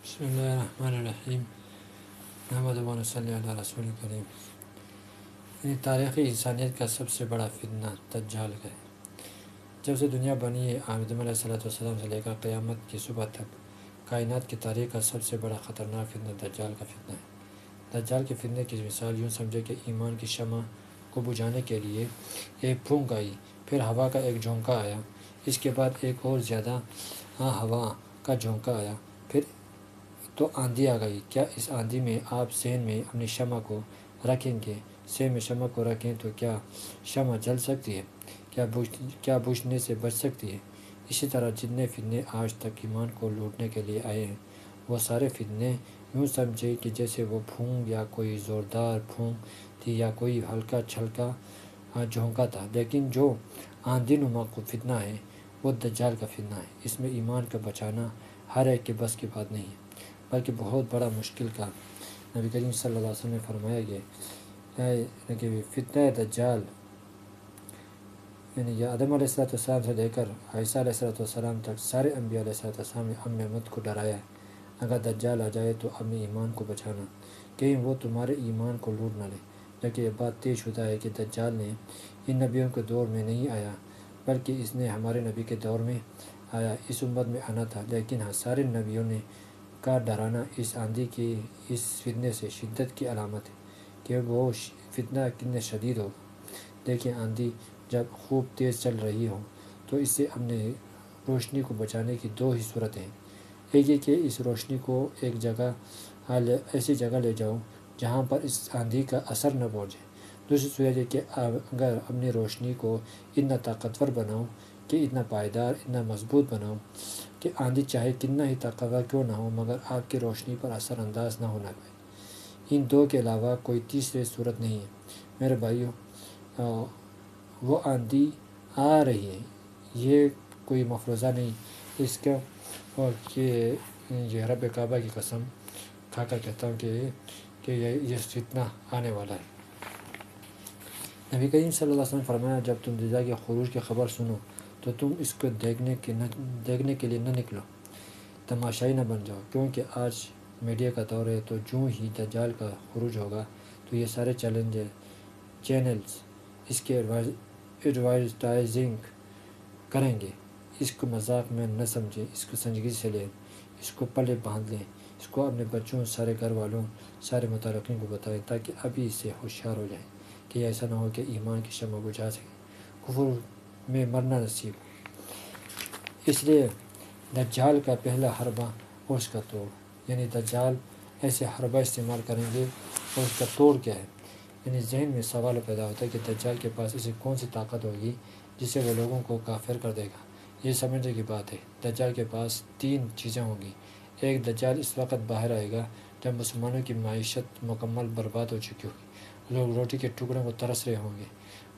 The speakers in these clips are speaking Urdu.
بسم اللہ الرحمن الرحیم محمد صلی اللہ رسول کریم۔ یعنی تاریخی انسانیت کا سب سے بڑا فتنہ دجال کا ہے۔ جب سے دنیا بنی ہے آدم علیہ السلام سے لے کر قیامت کی صبح تک کائنات کی تاریخ کا سب سے بڑا خطرناک فتنہ دجال کا فتنہ ہے۔ دجال کے فتنے کی مثال یوں سمجھے کہ ایمان کی شمع کو بجھانے کے لیے ایک پھونک آئی، پھر ہوا کا ایک جھونکا آیا، اس کے بعد ایک اور زیادہ ہوا کا جھونکا آیا، پھر تو آندھی آ گئی۔ کیا اس آندھی میں آپ ذہن میں اپنی شمع کو رکھیں گے؟ ذہن میں شمع کو رکھیں تو کیا شمع جل سکتی ہے؟ کیا بجھنے سے بچ سکتی ہے؟ اسی طرح جتنے فتنے آج تک ایمان کو لوٹنے کے لیے آئے ہیں، وہ سارے فتنے یوں سمجھے کہ جیسے وہ پھونک یا کوئی زوردار پھونک تھی یا کوئی ہلکا چھلکا جھونکا تھا، لیکن جو آندھی نما فتنہ ہے وہ دجال کا فتنہ ہے۔ اس میں ایمان کا بچانا ہر ایک کے بس کی بات نہیں ہے، بلکہ بہت بڑا مشکل کا۔ نبی کریم صلی اللہ علیہ وسلم نے فرمایا کہ فتنہ دجال یعنی آدم علیہ السلام سے لے کر عیسیٰ علیہ السلام تک سارے انبیاء علیہ السلام نے اپنے امت کو ڈرایا ہے۔ اگر دجال آ جائے تو اپنے ایمان کو بچانا، کہیں وہ تمہارے ایمان کو لوٹ نہ لے۔ جبکہ یہ بات طے شدہ ہے کہ دجال نے ان نبیوں کے دور میں نہیں آیا، بلکہ اس نے ہمارے نبی کے دور میں آیا، اس امت میں آنا تھا۔ لیکن سارے نبیوں نے کا ڈرانا اس آندھی کی، اس فتنے سے شدت کی علامت ہے کہ وہ فتنہ کتنے شدید ہوگا۔ دیکھیں، آندھی جب خوب تیز چل رہی ہو تو اس سے اپنے روشنی کو بچانے کی دو ہی صورتیں ہیں۔ ایک یہ کہ اس روشنی کو ایسی جگہ لے جاؤ جہاں پر اس آندھی کا اثر نہ پہنچے۔ دوسری صورت یہ کہ اگر اپنی روشنی کو اتنا طاقتور بناؤ کہ اتنا پائیدار، اتنا مضبوط بناؤ کہ آندھی چاہے کتنا ہی طاقتور کیوں نہ ہو مگر آپ کی روشنی پر اثر انداز نہ ہونا پائے۔ ان دو کے علاوہ کوئی تیسری صورت نہیں ہے۔ میرے بھائیوں، وہ آندھی آ رہی ہے، یہ کوئی مفروضہ نہیں اس کا، اور یہ رب کعبہ کی قسم کھا کر کہتا ہوں کہ یہ فتنہ آنے والا ہے۔ نبی کریم صلی اللہ علیہ وسلم نے فرمایا، جب تم دجال کے خروج کی خبر سنو تو تم اس کو دیکھنے کے لیے نہ نکلو، تماشائی نہ بن جاؤ، کیونکہ آج میڈیا کا دور ہے، تو جو ہی دجال کا خروج ہوگا تو یہ سارے چینلز اس کے ایڈورٹائزنگ کریں گے۔ اس کو مذاق میں نہ سمجھیں، اس کو سنجیدگی سے لیں، اس کو پلے باندھ لیں، اس کو اپنے بچوں، سارے گھر والوں، سارے متعلقین کو بتائیں تاکہ ابھی سے ہوشیار ہو جائیں کہ ایسا نہ ہو کہ ایمان کی شمع بجھا سکیں، کفر میں مرنا نصیب ہو۔ اس لیے دجال کا پہلا حربہ اور اس کا توڑ، یعنی دجال ایسے حربہ استعمال کریں گے اور اس کا توڑ کیا ہے؟ یعنی ذہن میں سوال پیدا ہوتا ہے کہ دجال کے پاس ایسی کون سی طاقت ہوگی جس سے وہ لوگوں کو کافر کر دے گا۔ یہ سمجھنے کی بات ہے، دجال کے پاس تین چیزیں ہوں گی۔ ایک، دجال اس وقت باہر آئے گا جب مسلمانوں کی معیشت مکمل برباد ہو چکی ہوگی، لوگ روٹی کے ٹکڑوں کو ترس رہے ہوں گے،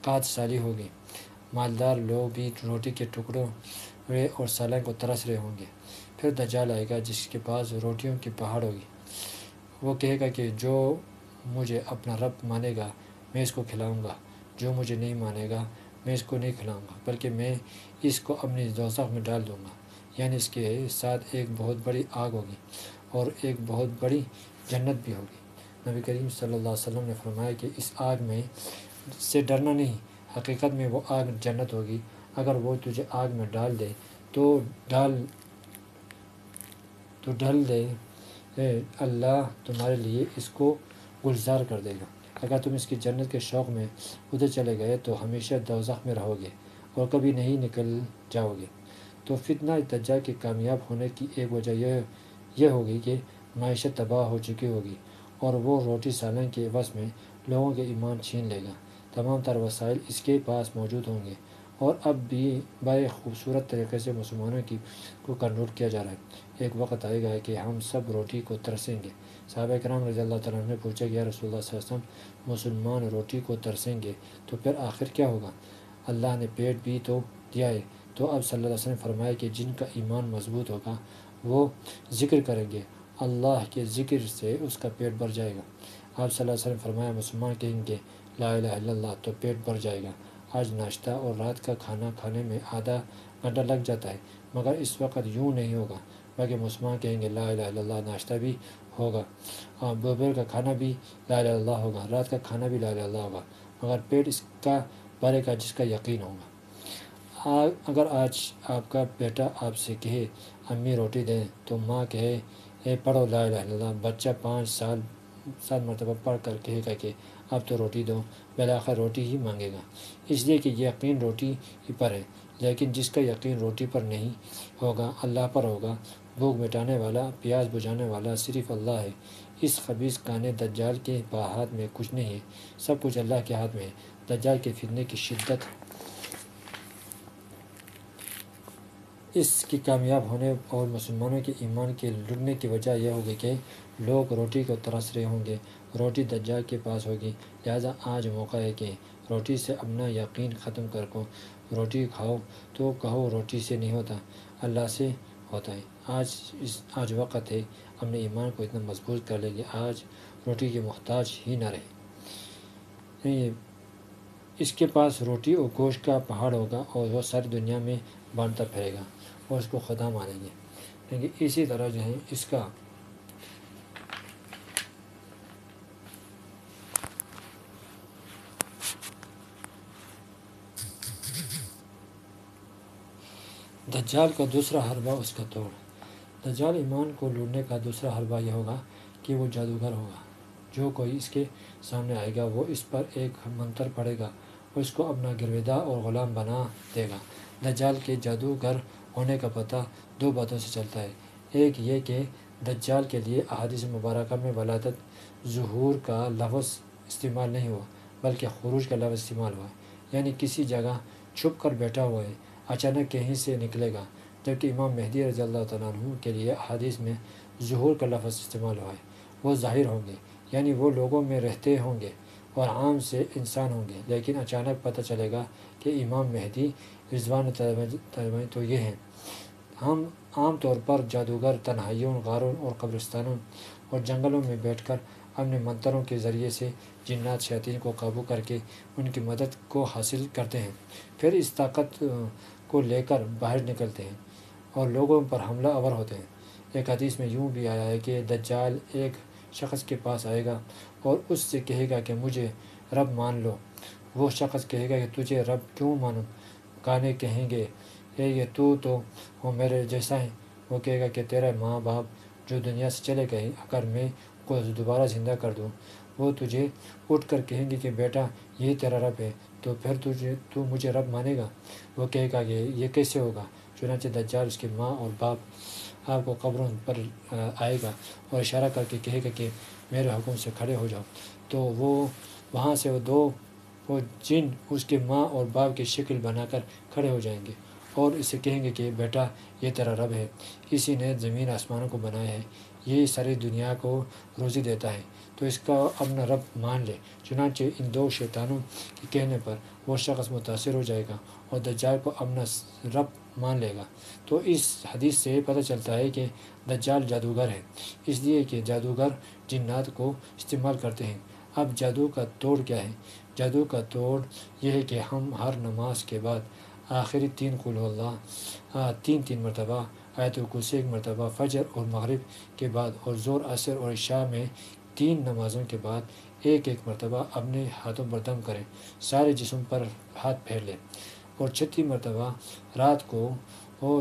قحط سالی ہوگی، مالدار لوگ بھی روٹی کے ٹکڑوں اور سالن کو ترس رہے ہوں گے۔ پھر دجال آئے گا جس کے پاس روٹیوں کی پہاڑ ہوگی، وہ کہے گا کہ جو مجھے اپنا رب مانے گا میں اس کو کھلاؤں گا، جو مجھے نہیں مانے گا میں اس کو نہیں کھلاؤں گا، بلکہ میں اس کو اپنی دوزخ میں ڈال دوں گا۔ یعنی اس کے ساتھ ایک بہت بڑی آگ ہوگی اور ایک بہت بڑی جنت بھی ہوگی۔ نبی کریم صلی اللہ علیہ وسلم نے فرمایا کہ اس آگ میں سے ڈرنا نہیں، حقیقت میں وہ آگ جنت ہوگی۔ اگر وہ تجھے آگ میں ڈال دے تو ڈل دے، اللہ تمہارے لیے اس کو گلزار کر دے گا۔ اگر تم اس کی جنت کے شوق میں ادھر چلے گئے تو ہمیشہ دوزخ میں رہو گے اور کبھی نہیں نکل جاؤ گے۔ تو فتنہ دجال کے کامیاب ہونے کی ایک وجہ یہ ہوگی کہ معیشت تباہ ہو چکی ہوگی اور وہ روٹی سالن کے عوض میں لوگوں کے ایمان چھین لے گا۔ تمام تر وسائل اس کے پاس موجود ہوں گے اور اب بھی بڑے خوبصورت طریقے سے مسلمانوں کو کنٹرول کیا جا رہا ہے۔ ایک وقت آئے گا کہ ہم سب روٹی کو ترسیں گے۔ صحابہ کرام رضی اللہ تعالیٰ عنہ نے پوچھا کہ یا رسول اللہ صلی اللہ علیہ وسلم، مسلمان روٹی کو ترسیں گے تو پھر آخر کیا ہوگا؟ اللہ نے پیٹ بھی تو دیا ہے۔ تو اب صلی اللہ علیہ وسلم نے فرمایا کہ جن کا ایمان مضبوط ہوگا وہ ذکر کریں گے، اللہ کے ذکر سے اس کا پیٹ بھر جائے گا۔ آپ صلی اللہ علیہ وسلم نے فرمایا، مسلمان کہیں گے لا الہ الا اللہ تو پیٹ بھر جائے گا۔ آج ناشتہ اور رات کا کھانا کھانے میں آدھا گھنٹہ لگ جاتا ہے، مگر اس وقت یوں نہیں ہوگا۔ باقی مسلمان کہیں گے لا الہ الا اللہ، ناشتہ بھی ہوگا اور دوپہر کا کھانا بھی لا الہ الا اللہ ہوگا، رات کا کھانا بھی لا الہ الا اللہ ہوگا، مگر پیٹ اس کا بھرے گا جس کا یقین ہوگا۔ اگر آج آپ کا بیٹا آپ سے کہے امی روٹی دیں تو ماں کہے اے پڑھو لا الہ الا اللہ، بچہ 7 مرتبہ پڑھ کر کہے گا کہ اب تو روٹی دو، بالآخر روٹی ہی مانگے گا، اس لیے کہ یقین روٹی ہی پر ہے۔ لیکن جس کا یقین روٹی پر نہیں ہوگا، اللہ پر ہوگا، بھوک مٹانے والا، پیاس بجھانے والا صرف اللہ ہے۔ اس خبیث کانے دجال کے ہاتھ میں کچھ نہیں ہے، سب کچھ اللہ کے ہاتھ میں ہے۔ دجال کے فتنے کی شدت، اس کی کامیاب ہونے اور مسلمانوں کے ایمان کے لٹنے کی وجہ یہ ہوگی کہ لوگ روٹی کو ترس رہے ہوں گے، روٹی دجال کے پاس ہوگی، لہذا آج موقع ہے کہ روٹی سے اپنا یقین ختم کر کو روٹی کھاؤ تو کہو روٹی سے نہیں ہوتا، اللہ سے ہوتا ہے۔ آج وقت ہے اپنے ایمان کو اتنا مضبوط کر لے کہ آج روٹی کے محتاج ہی نہ رہے۔ اس کے پاس روٹی اور گوشت کا پہاڑ ہوگا اور وہ ساری دنیا میں بانٹتا پھرے گا اور اس کو خدا مانیں گے۔ لیکن اسی طرح جو ہے اس کا دجال کا دوسرا حربہ، اس کا توڑ۔ دجال ایمان کو لوٹنے کا دوسرا حربہ یہ ہوگا کہ وہ جادوگر ہوگا۔ جو کوئی اس کے سامنے آئے گا وہ اس پر ایک منتر پڑھے گا اور اس کو اپنا گرویدہ اور غلام بنا دے گا۔ دجال کے جادوگر ہونے کا پتہ 2 باتوں سے چلتا ہے۔ ایک یہ کہ دجال کے لیے احادیث مبارکہ میں ولادت ظہور کا لفظ استعمال نہیں ہوا بلکہ خروج کا لفظ استعمال ہوا، یعنی کسی جگہ چھپ کر بیٹھا ہوا ہے، اچانک کہیں سے نکلے گا، جبکہ امام مہدی رضی اللہ تعالیٰ عنہ کے لیے حدیث میں ظہور کا لفظ استعمال ہوا ہے۔ وہ ظاہر ہوں گے، یعنی وہ لوگوں میں رہتے ہوں گے اور عام سے انسان ہوں گے، لیکن اچانک پتہ چلے گا کہ امام مہدی رضوان اللہ تو یہ ہیں۔ ہم عام طور پر جادوگر تنہائیوں، غاروں اور قبرستانوں اور جنگلوں میں بیٹھ کر اپنے منتروں کے ذریعے سے جنات شیاطین کو قابو کر کے ان کی مدد کو حاصل کرتے ہیں، پھر اس طاقت کو لے کر باہر نکلتے ہیں اور لوگوں پر حملہ آور ہوتے ہیں۔ ایک حدیث میں یوں بھی آیا ہے کہ دجال ایک شخص کے پاس آئے گا اور اس سے کہے گا کہ مجھے رب مان لو۔ وہ شخص کہے گا کہ تجھے رب کیوں مانوں؟ کانے کہیں گے یہ تو وہ میرے جیسا ہے۔ وہ کہے گا کہ تیرے ماں باپ جو دنیا سے چلے گئے، اگر میں کو دوبارہ زندہ کر دوں، وہ تجھے اٹھ کر کہیں گے کہ بیٹا یہ تیرا رب ہے، تو پھر تو مجھے رب مانے گا؟ وہ کہے گا کہ یہ کیسے ہوگا؟ چنانچہ دجال اس کے ماں اور باپ آپ کو قبروں پر آئے گا اور اشارہ کر کے کہے گا کہ میرے حکم سے کھڑے ہو جاؤ، تو وہ وہاں سے وہ جن اس کے ماں اور باپ کی شکل بنا کر کھڑے ہو جائیں گے اور اسے کہیں گے کہ بیٹا یہ تیرا رب ہے، اسی نے زمین آسمانوں کو بنایا ہے، یہ ساری دنیا کو روزی دیتا ہے، تو اس کا اپنا رب مان لے۔ چنانچہ ان 2 شیطانوں کے کہنے پر وہ شخص متاثر ہو جائے گا اور دجال کو اپنا رب مان لے گا۔ تو اس حدیث سے پتہ چلتا ہے کہ دجال جادوگر ہے، اس لیے کہ جادوگر جنات کو استعمال کرتے ہیں۔ اب جادو کا توڑ کیا ہے؟ جادو کا توڑ یہ ہے کہ ہم ہر نماز کے بعد آخری 3 قل هو اللہ 3 مرتبہ، آیت الکرسی 1 مرتبہ، فجر اور مغرب کے بعد اور ظہر، عصر اور عشاء میں 3 نمازوں کے بعد 1 مرتبہ اپنے ہاتھوں پر دم کریں، سارے جسم پر ہاتھ پھیر لیں اور 36 مرتبہ رات کو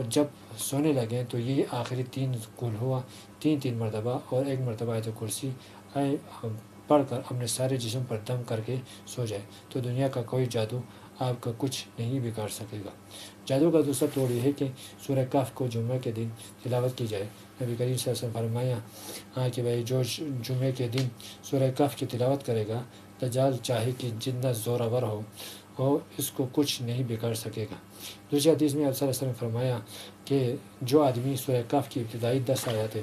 جب سونے لگیں تو یہ آخری 3 قل ہوا 3 مرتبہ اور 1 مرتبہ آیت الکرسی پڑھ کر اپنے سارے جسم پر دم کر کے سو جائے، تو دنیا کا کوئی جادو آپ کا کچھ نہیں بگاڑ سکے گا۔ جادو کا دوسرا توڑ یہ ہے کہ سورہ کہف کو جمعہ کے دن تلاوت کی جائے۔ نبی کریم صلی اللہ علیہ وسلم فرمایا کہ بھائی جو جمعے کے دن سورہ کہف کی تلاوت کرے گا، دجال چاہے کہ جتنا زورآور ہو اس کو کچھ نہیں بگاڑ سکے گا۔ دوسری حدیث میں آپ صلی اللہ علیہ وسلم فرمایا کہ جو آدمی سورہ کہف کی ابتدائی 10 آیات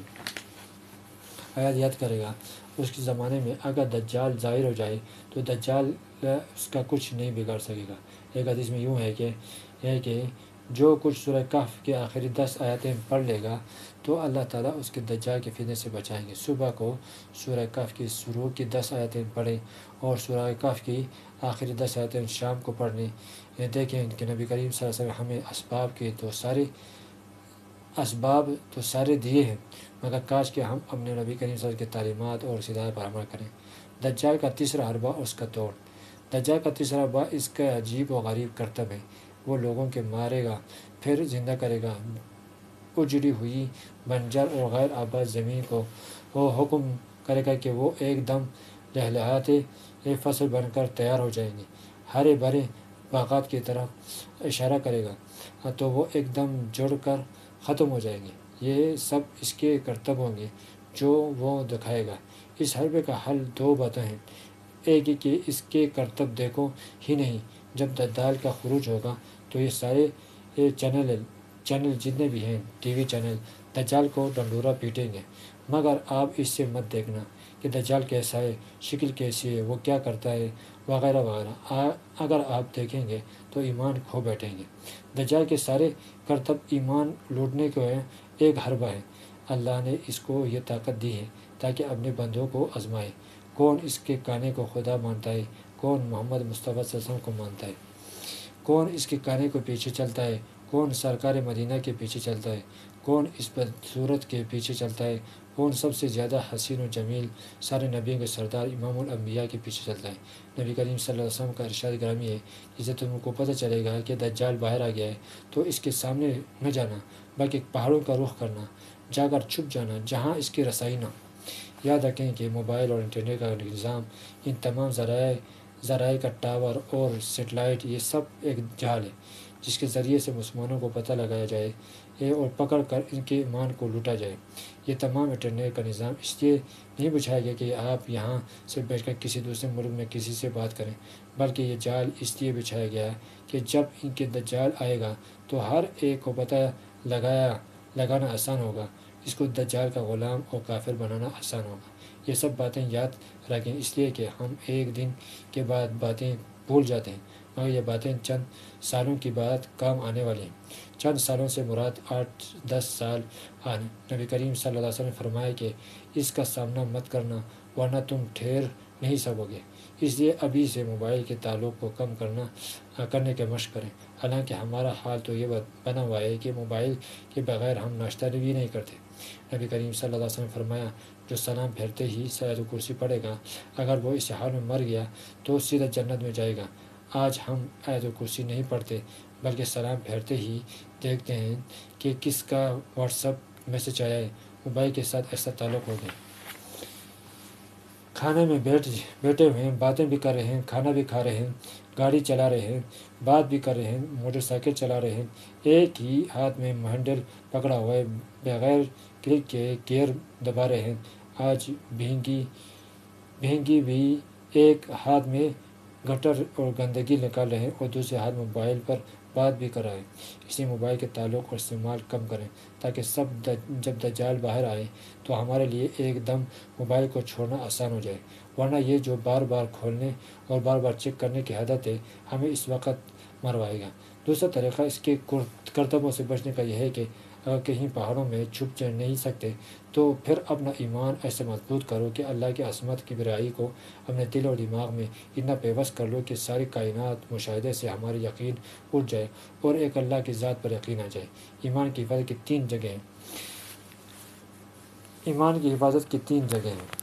یاد کرے گا، اس کے زمانے میں اگر دجال ظاہر ہو جائے تو دجال اس کا کچھ نہیں بگاڑ سکے گا۔ ایک حدیث میں یوں ہے کہ جو کچھ سورہ کہف کے آخری 10 آیاتیں پڑھ لے گا تو اللہ تعالیٰ اس کے دجال کے فتنے سے بچائیں گے۔ صبح کو سورہ کہف کی شروع کی 10 آیاتیں پڑھیں اور سورہ کہف کی آخری 10 آیاتیں شام کو پڑھنے۔ دیکھیں کہ نبی کریم صلی اللہ علیہ وسلم ہمیں اسباب کے تو سارے اسباب تو سارے دیے ہیں، مگر کاش کہ ہم اپنے نبی کریم صلی اللہ علیہ وسلم کی تعلیمات اور ہدایت پر عمل کریں۔ دجال کا تیسرا حربہ اور اس کا توڑ۔ دجال کا تیسرا حربہ اس کا عجیب و غریب کرتب ہے۔ وہ لوگوں کے مارے گا، پھر زندہ کرے گا۔ اجڑی ہوئی بنجر اور غیر آباد زمین کو وہ حکم کرے گا کہ وہ ایک دم لہلہاتے فصل بن کر تیار ہو جائیں گے۔ ہرے بھرے باغات کی طرف اشارہ کرے گا تو وہ ایک دم جڑ کر ختم ہو جائیں گے۔ یہ سب اس کے کرتب ہوں گے جو وہ دکھائے گا۔ اس حربے کا حل دو باتیں ہیں۔ ایک یہ کہ اس کے کرتب دیکھو ہی نہیں، جب دجال کا خروج ہوگا تو یہ سارے چینل جتنے بھی ہیں، ٹی وی چینل، دجال کو ڈنڈورا پیٹیں گے۔ مگر آپ اس سے مت دیکھنا کہ دجال کیسا ہے، شکل کیسی ہے، وہ کیا کرتا ہے، وغیرہ وغیرہ۔ اگر آپ دیکھیں گے تو ایمان کھو بیٹھیں گے۔ دجال کے سارے کرتب ایمان لوٹنے کو ایک حربہ ہے۔ اللہ نے اس کو یہ طاقت دی ہے تاکہ اپنے بندوں کو آزمائے۔ کون اس کے کانے کو خدا مانتا ہے، کون محمد مصطفیٰ صلی اللہ علیہ وسلم کو مانتا ہے، کون اس کے کانے کو پیچھے چلتا ہے، کون سرکار مدینہ کے پیچھے چلتا ہے، کون اس بدصورت کے پیچھے چلتا ہے، کون سب سے زیادہ حسین و جمیل سارے نبیوں کے سردار امام الانبیاء کے پیچھے چلتا ہے۔ نبی کریم صلی اللہ علیہ وسلم کا ارشاد گرامی ہے، جسے تم کو پتہ چلے گا کہ دجال باہر آ گیا ہے تو اس کے سامنے نہ جانا، بلکہ پہاڑوں کا رخ کرنا، جا کر چھپ جانا جہاں اس کی رسائی نہ۔ یاد رکھیں کہ موبائل اور انٹرنیٹ کا نظام، ان تمام ذرائع کا ٹاور اور سیٹلائٹ، یہ سب ایک جال ہے جس کے ذریعے سے مسلمانوں کو پتہ لگایا جائے اور پکڑ کر ان کے ایمان کو لوٹا جائے۔ یہ تمام انٹرنیٹ کا نظام اس لیے نہیں بچھایا گیا کہ آپ یہاں سے بیٹھ کر کسی دوسرے ملک میں کسی سے بات کریں، بلکہ یہ جال اس لیے بچھایا گیا ہے کہ جب ان کے دجال آئے گا تو ہر ایک کو پتہ لگانا آسان ہوگا، اس کو دجال کا غلام اور کافر بنانا آسان ہوگا۔ یہ سب باتیں یاد رکھیں، اس لیے کہ ہم ایک دن کے بعد باتیں بھول جاتے ہیں، مگر یہ باتیں چند سالوں کی بعد کام آنے والی ہیں۔ چند سالوں سے مراد 8-10 سال آنے۔ نبی کریم صلی اللہ علیہ وسلم نے فرمایا کہ اس کا سامنا مت کرنا ورنہ تم ٹھہر نہیں سکو گے۔ اس لیے ابھی سے موبائل کے تعلق کو کم کرنے کے مشق کریں۔ حالانکہ ہمارا حال تو یہ بنا ہوا ہے کہ موبائل کے بغیر ہم ناشتہ بھی نہیں کرتے۔ نبی کریم صلی اللہ علیہ وسلم نے فرمایا، جو سلام پھیرتے ہی آیت الکرسی پڑھے گا، اگر وہ اس حال میں مر گیا تو سیدھا جنت میں جائے گا۔ آج ہم آیت الکرسی نہیں پڑھتے بلکہ سلام پھیرتے ہی دیکھتے ہیں کہ کس کا واٹس ایپ میسج آیا ہے۔ موبائل کے ساتھ ایسا تعلق ہو گیا۔ کھانے میں بیٹھے ہوئے ہیں، باتیں بھی کر رہے ہیں، کھانا بھی کھا رہے ہیں، گاڑی چلا رہے ہیں، بات بھی کر رہے ہیں، موٹر سائیکل چلا رہے ہیں، ایک ہی ہاتھ میں ہینڈل پکڑا ہوا ہے، بغیر کلک کے گیئر دبا رہے ہیں۔ آج بہنگی بھی ایک ہاتھ میں گٹر اور گندگی نکال رہے ہیں اور دوسرے ہاتھ موبائل پر بات بھی کر رہے ہیں۔ اس لیے موبائل کے تعلق اور استعمال کم کریں تاکہ جب دجال باہر آئے تو ہمارے لیے ایک دم موبائل کو چھوڑنا آسان ہو جائے، ورنہ یہ جو بار بار کھولنے اور بار بار چیک کرنے کی عادت ہے ہمیں اس وقت مروائے گا۔ دوسرا طریقہ اس کے کرتبوں سے بچنے کا یہ ہے کہ اگر کہیں پہاڑوں میں چھپ نہیں سکتے تو پھر اپنا ایمان ایسے مضبوط کرو کہ اللہ کی عظمت کی برائی کو اپنے دل اور دماغ میں اتنا پیوست کر لو کہ ساری کائنات مشاہدے سے ہماری یقین اٹھ جائے اور ایک اللہ کی ذات پر یقین آ جائے۔ ایمان کی حفاظت کی 3 جگہیں ہیں۔